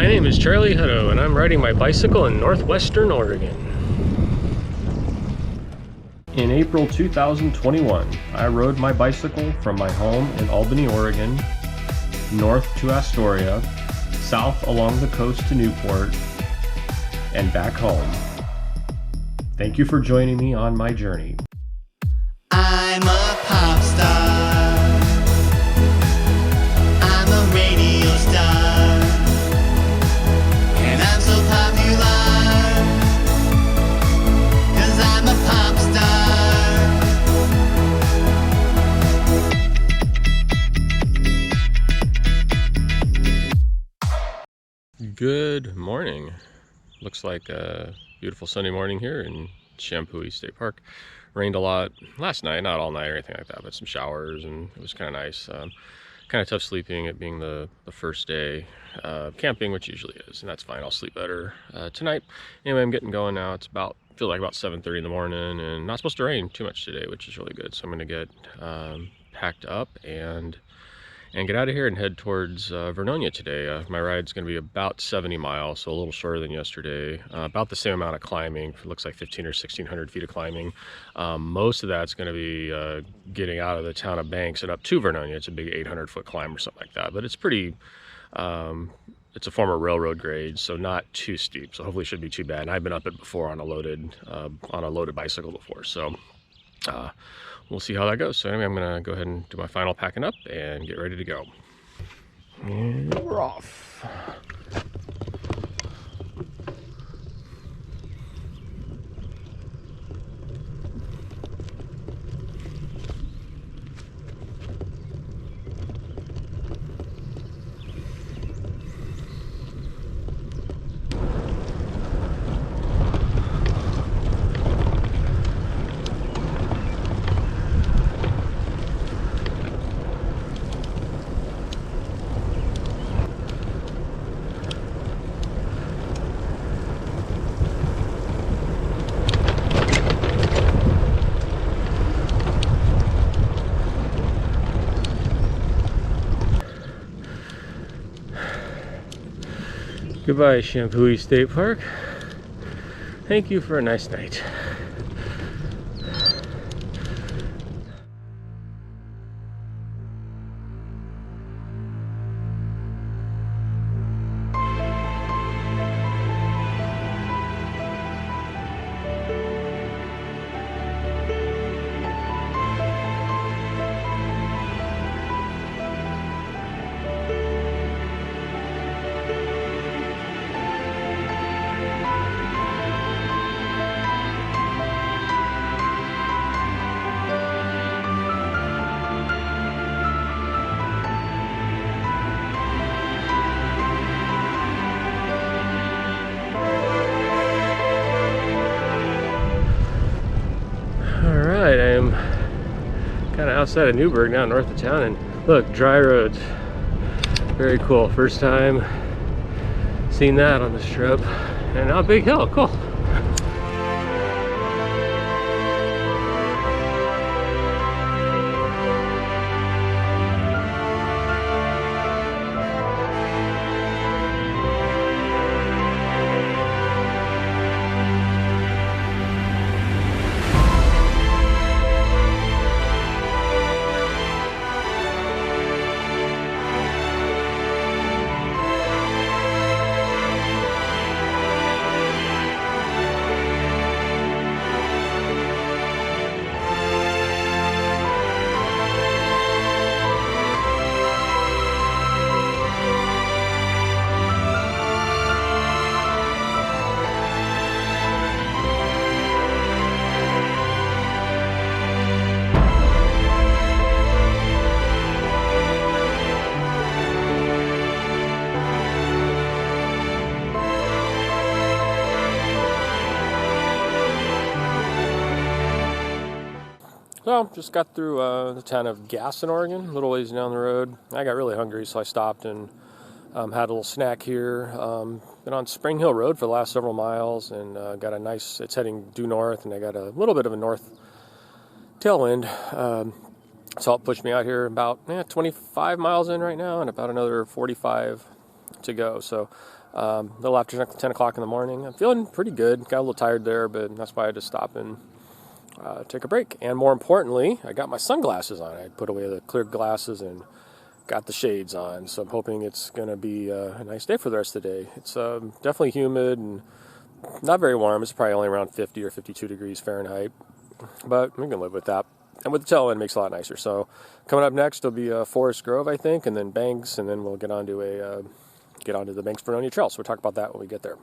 name is Charlie Hutto, and I'm riding my bicycle in northwestern Oregon. In April 2021, I rode my bicycle from my home in Albany, Oregon, north to Astoria, south along the coast to Newport, and back home. Thank you for joining me on my journey. I'm a pop star. I'm a radio star. And I'm so popular 'cause I'm a pop star. Good morning. Looks like a beautiful sunny morning here in Champoeg State Park. Rained a lot last night, not all night or anything like that, but some showers, and it was kind of nice. Kind of tough sleeping, it being the first day camping, which usually is, and that's fine. I'll sleep better tonight. Anyway, I'm getting going now. It's feels like about 7:30 in the morning, and not supposed to rain too much today, which is really good. So I'm going to get packed up and get out of here and head towards Vernonia today. My ride's going to be about 70 miles, so a little shorter than yesterday. About the same amount of climbing. It looks like 1,500 or 1,600 feet of climbing. Most of that's going to be getting out of the town of Banks and up to Vernonia. It's a big 800-foot climb or something like that, but it's pretty. It's a former railroad grade, so not too steep. So hopefully it shouldn't be too bad. And I've been up it before on a loaded bicycle before, so. We'll see how that goes. So anyway, I'm gonna go ahead and do my final packing up and get ready to go. And we're off. Goodbye, Champoeg State Park. Thank you for a nice night. I am kind of outside of Newberg now, north of town, and look, dry roads. Very cool. First time seeing that on this trip. And now big hill, cool. So, just got through the town of Gaston, Oregon, a little ways down the road. I got really hungry, so I stopped and had a little snack here. Been on Spring Hill Road for the last several miles, and got a nice, it's heading due north, and I got a little bit of a north tailwind. So it pushed me out here about 25 miles in right now, and about another 45 to go. So a little after 10 o'clock in the morning. I'm feeling pretty good. Got a little tired there, but that's why I had to stop and take a break. And more importantly, I got my sunglasses on. I put away the clear glasses and got the shades on. So I'm hoping it's going to be a nice day for the rest of the day. It's definitely humid and not very warm. It's probably only around 50 or 52 degrees Fahrenheit, but we can live with that. And with the tailwind, it makes it a lot nicer. So coming up next will be Forest Grove, I think, and then Banks, and then we'll get onto the Banks-Vernonia Trail. So we'll talk about that when we get there.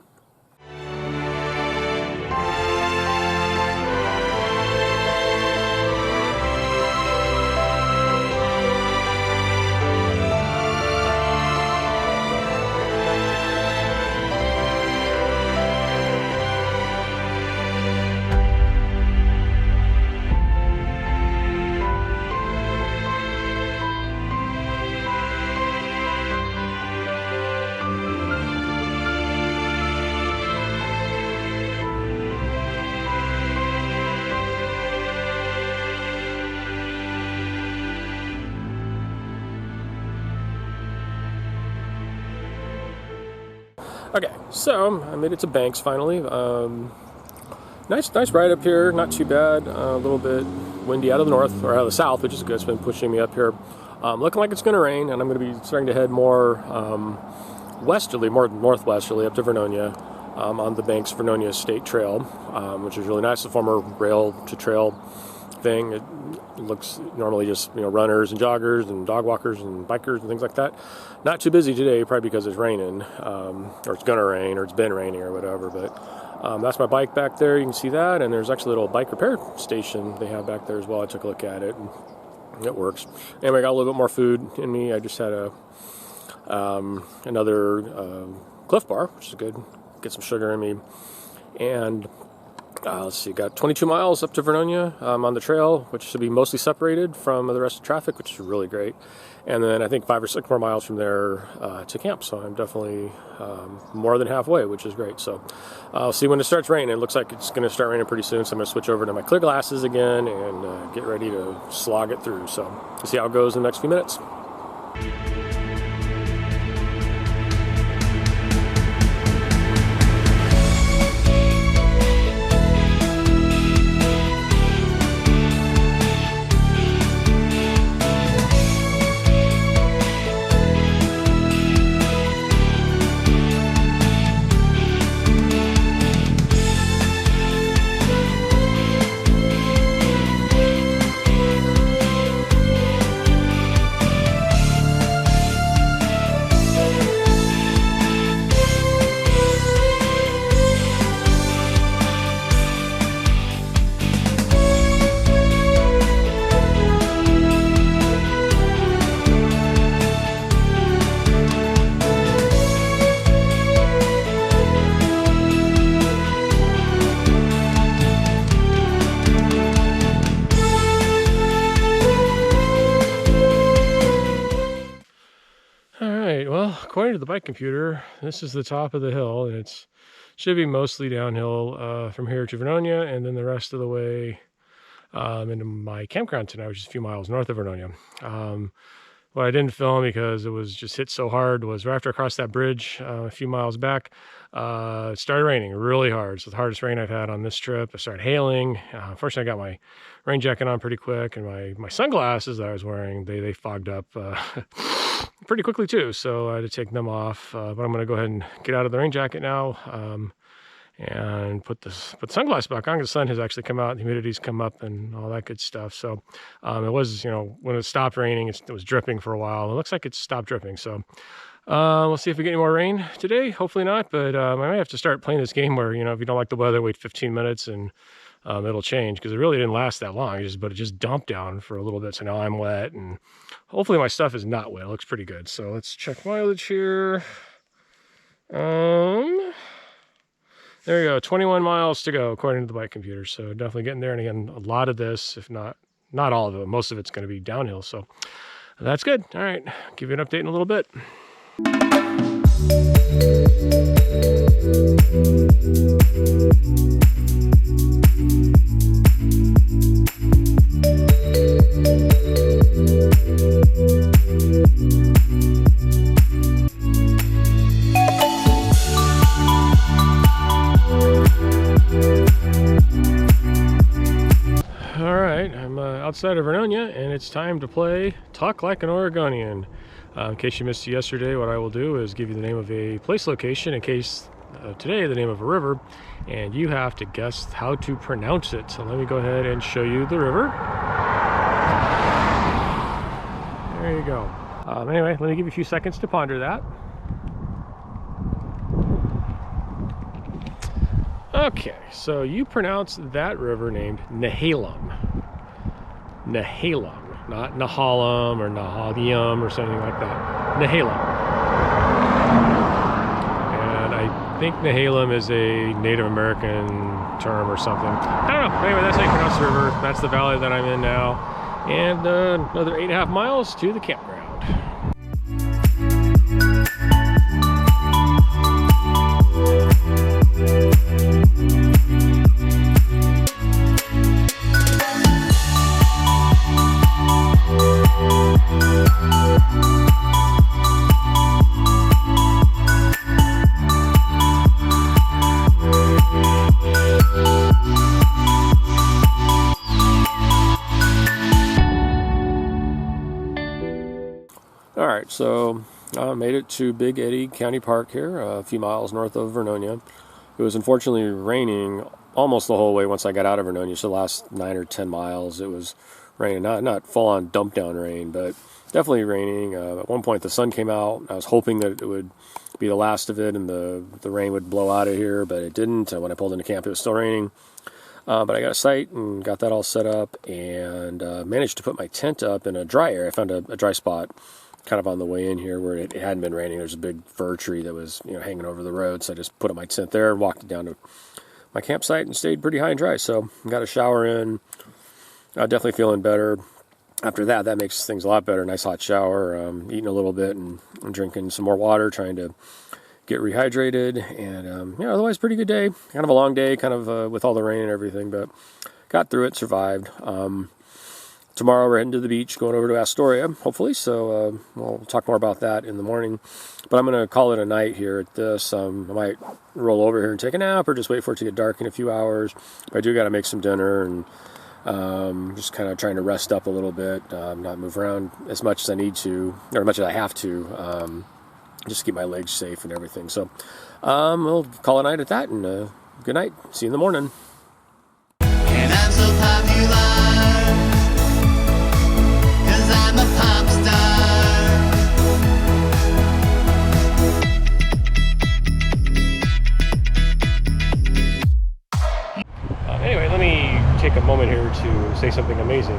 Okay, so I made it to Banks finally. Nice ride up here, not too bad. A little bit windy out of the north, or out of the south, which is good. It's been pushing me up here. Looking like it's going to rain, and I'm going to be starting to head more westerly, more northwesterly up to Vernonia on the Banks-Vernonia State Trail, which is really nice. The former rail to trail thing. It looks normally just runners and joggers and dog walkers and bikers and things like that. Not too busy today, probably because it's raining, or it's gonna rain, or it's been raining, or whatever. But that's my bike back there. You can see that, and there's actually a little bike repair station they have back there as well. I took a look at it, and it works. Anyway, I got a little bit more food in me. I just had another Cliff Bar, which is good. Get some sugar in me, and let's see, got 22 miles up to Vernonia on the trail, which should be mostly separated from the rest of the traffic, which is really great. And then I think 5 or 6 more miles from there to camp. So I'm definitely more than halfway, which is great. So I'll see when it starts raining. It looks like it's going to start raining pretty soon. So I'm going to switch over to my clear glasses again and get ready to slog it through. So we'll see how it goes in the next few minutes. According to the bike computer, this is the top of the hill, and it should be mostly downhill from here to Vernonia, and then the rest of the way into my campground tonight, which is a few miles north of Vernonia. What I didn't film because it was just hit so hard was right after I crossed that bridge a few miles back, it started raining really hard. So the hardest rain I've had on this trip. It started hailing. Fortunately, I got my rain jacket on pretty quick, and my sunglasses that I was wearing, they fogged up pretty quickly too. So I had to take them off. But I'm going to go ahead and get out of the rain jacket now and put the sunglasses back on. The sun has actually come out, the humidity's come up, and all that good stuff. So it was, when it stopped raining, it was dripping for a while. It looks like it's stopped dripping. So we'll see if we get any more rain today. Hopefully not, but I might have to start playing this game where, if you don't like the weather, wait 15 minutes and it'll change, because it really didn't last that long. But it just dumped down for a little bit. So now I'm wet, and hopefully my stuff is not wet. It looks pretty good. So let's check mileage here. There you go, 21 miles to go according to the bike computer. So definitely getting there. And again, a lot of this, if not all of it, most of it's going to be downhill. So that's good. All right, give you an update in a little bit. outside of Vernonia, and it's time to play Talk Like an Oregonian. In case you missed it yesterday, what I will do is give you the name of a place location, in case today the name of a river, and you have to guess how to pronounce it. So let me go ahead and show you the river. There you go. Anyway, let me give you a few seconds to ponder that. Okay, so you pronounce that river named Nehalem. Nehalem, not Nehalem or Nahalium or something like that. Nehalem. And I think Nehalem is a Native American term or something. I don't know. Anyway, that's how you pronounce the river. That's the valley that I'm in now. And another 8.5 miles to the campground. Alright, so I made it to Big Eddy County Park here, a few miles north of Vernonia. It was unfortunately raining almost the whole way once I got out of Vernonia, so the last 9 or 10 miles it was raining. Not full-on dump-down rain, but definitely raining. At one point the sun came out. I was hoping that it would be the last of it and the rain would blow out of here, but it didn't. When I pulled into camp it was still raining. But I got a site and got that all set up and managed to put my tent up in a dry area. I found a dry spot kind of on the way in here where it hadn't been raining. There's a big fir tree that was hanging over the road, so I just put up my tent there and walked down to my campsite and stayed pretty high and dry. So got a shower in. Definitely feeling better after that. That makes things a lot better. Nice hot shower, eating a little bit and drinking some more water, trying to get rehydrated, and otherwise pretty good day. Kind of a long day, kind of with all the rain and everything, but got through it, survived. Tomorrow we're heading to the beach, going over to Astoria, hopefully, so we'll talk more about that in the morning. But I'm going to call it a night here at this. I might roll over here and take a nap or just wait for it to get dark in a few hours. But I do got to make some dinner and just kind of trying to rest up a little bit, not move around as much as I need to, or as much as I have to, just keep my legs safe and everything. So we'll call it a night at that, and good night. See you in the morning. And I'm so popular, 'cause I'm a pop star. Anyway, let me take a moment here to say something amazing.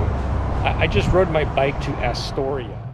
I just rode my bike to Astoria.